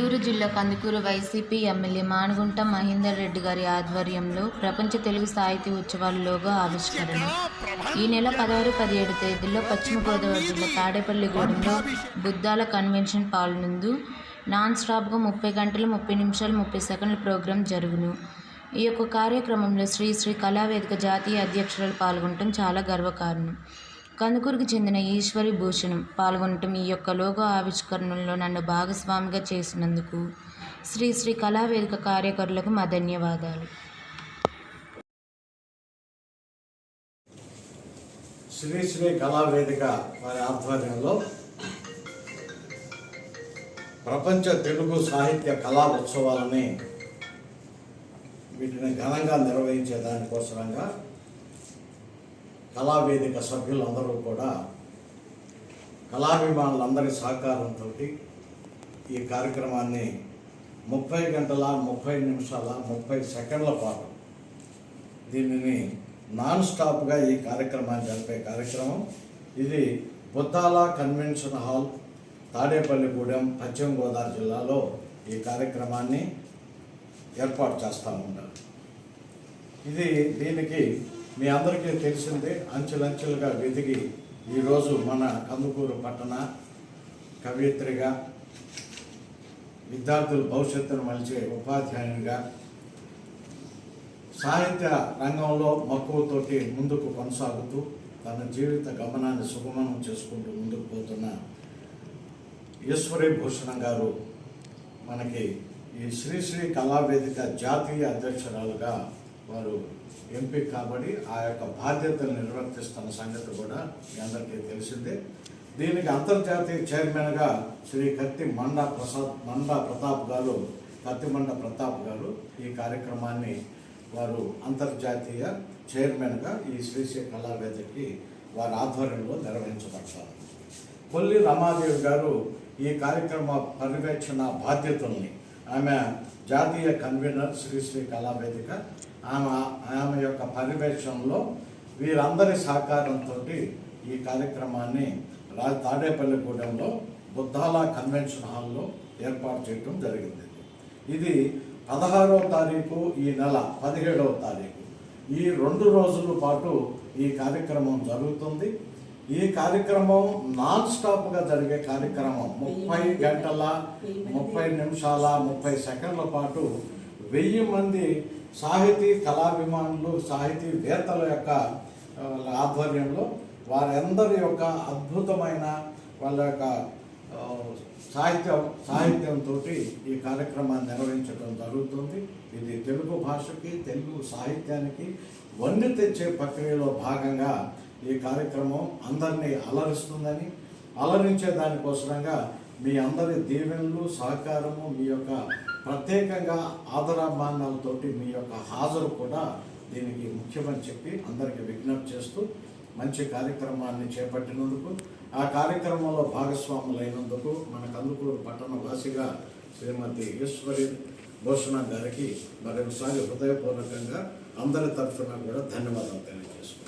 నెల్లూరు జిల్లా Kandukur YCP MLA Manugunta Mahender Reddy గారి ఆధ్వర్యంలో ప్రపంచ తెలుగు సాహితీ ఉత్సవాల లోగో ఆవిష్కరణ ఈ నెల 16, 17 తేదీల్లో పశ్చిమ గోదావరి జిల్లా తాడేపల్లిగూడెంలో బుద్ధాల కన్వెన్షన్ హాల్ నందు నాన్ స్టాప్గా 30 గంటలు 30 నిమిషాలు 30 సెకండ్ల ప్రోగ్రాం జరుగును. ఈ యొక్క కార్యక్రమంలో శ్రీ కళావేదిక జాతీయ అధ్యక్షురాలు పాల్గొనడం చాలా గర్వకారణం. కందుకూరుకు చెందిన ఈశ్వరి భూషణం పాల్గొనటం ఈ యొక్క లోగో ఆవిష్కరణలో నన్ను భాగస్వామిగా చేసినందుకు శ్రీ కళావేదిక కార్యకర్తలకు మా ధన్యవాదాలు. శ్రీ కళావేదిక వారి ఆధ్వర్యంలో ప్రపంచ తెలుగు సాహిత్య కళా ఉత్సవాలని వీటిని ఘనంగా నిర్వహించే దానికోసంగా కళావేదిక సభ్యులందరూ కూడా కళాభిమానులందరి సహకారంతో ఈ కార్యక్రమాన్ని 30 గంటల 30 నిమిషాల 30 సెకండ్ల పాటు దీనిని నాన్ స్టాప్గా ఈ కార్యక్రమాన్ని జరిపే కార్యక్రమం. ఇది బుద్ధాల కన్వెన్షన్ హాల్, తాడేపల్లిగూడెం, పశ్చిమ గోదావరి జిల్లాలో ఈ కార్యక్రమాన్ని ఏర్పాటు చేస్తూ ఉంటారు. దీనికి మీ అందరికీ తెలిసిందే, అంచెలంచెలుగా వెతికి ఈరోజు మన కందుకూరు పట్టణ కవయిత్రిగా, విద్యార్థుల భవిష్యత్తును మలిచే ఉపాధ్యాయునిగా, సాహిత్య రంగంలో మక్కువతోటి ముందుకు కొనసాగుతూ తన జీవిత గమనాన్ని సుగమనం చేసుకుంటూ ముందుకు పోతున్న ఈశ్వరి భూషణం గారు మనకి ఈ శ్రీ కళావేదిక జాతీయ అధ్యక్షురాలుగా వారు ఎంపిక కాబట్టి ఆ యొక్క బాధ్యతలు నిర్వర్తిస్తున్న సంగతి కూడా మీ అందరికీ తెలిసిందే. దీనికి అంతర్జాతీయ చైర్మన్గా శ్రీ కత్తిమండ ప్రతాప్ గారు ఈ కార్యక్రమాన్ని వారు అంతర్జాతీయ చైర్మన్గా ఈ శ్రీ కళావేదికకి వారి ఆధ్వర్యంలో నిర్వహించబడతారు. కొల్లి రమాదేవి గారు ఈ కార్యక్రమ పర్యవేక్షణ బాధ్యతల్ని, ఆమె జాతీయ కన్వీనర్ శ్రీ కళావేదిక, ఆమె యొక్క పర్యవేక్షణలో వీరందరి సహకారంతో ఈ కార్యక్రమాన్ని తాడేపల్లిగూడెంలో బుద్ధాల కన్వెన్షన్ హాల్లో ఏర్పాటు చేయడం జరిగింది. ఇది 16వ తారీఖు, ఈ నెల 17వ తారీఖు, ఈ 2 రోజుల పాటు ఈ కార్యక్రమం జరుగుతుంది. ఈ కార్యక్రమం నాన్ స్టాప్గా జరిగే కార్యక్రమం. 30 గంటల 30 నిమిషాల 30 సెకండ్ల పాటు 1000 మంది సాహితీ కళాభిమానులు, సాహితీవేత్తల యొక్క ఆధ్వర్యంలో వారందరి యొక్క అద్భుతమైన వాళ్ళ యొక్క సాహిత్యంతో ఈ కార్యక్రమాన్ని నిర్వహించడం జరుగుతుంది. ఇది తెలుగు భాషకి, తెలుగు సాహిత్యానికి వన్నె తెచ్చే ప్రక్రియలో భాగంగా ఈ కార్యక్రమం అందరినీ అలరిస్తుందని, అలరించే దానికోసంగా మీ అందరి దీవెనలు, సహకారము, మీ యొక్క ప్రత్యేకంగా ఆదరాభిమానాలతోటి మీ యొక్క హాజరు కూడా దీనికి ముఖ్యమని చెప్పి అందరికీ విజ్ఞప్తి చేస్తూ మంచి కార్యక్రమాన్ని చేపట్టినందుకు, ఆ కార్యక్రమంలో భాగస్వాములైనందుకు మన కందుకూరు పట్టణ వాసిగా శ్రీమతి ఈశ్వరి భూషణ గారికి మరొకసారి హృదయపూర్వకంగా అందరి తరఫున కూడా ధన్యవాదాలు తెలియజేస్తున్నాను.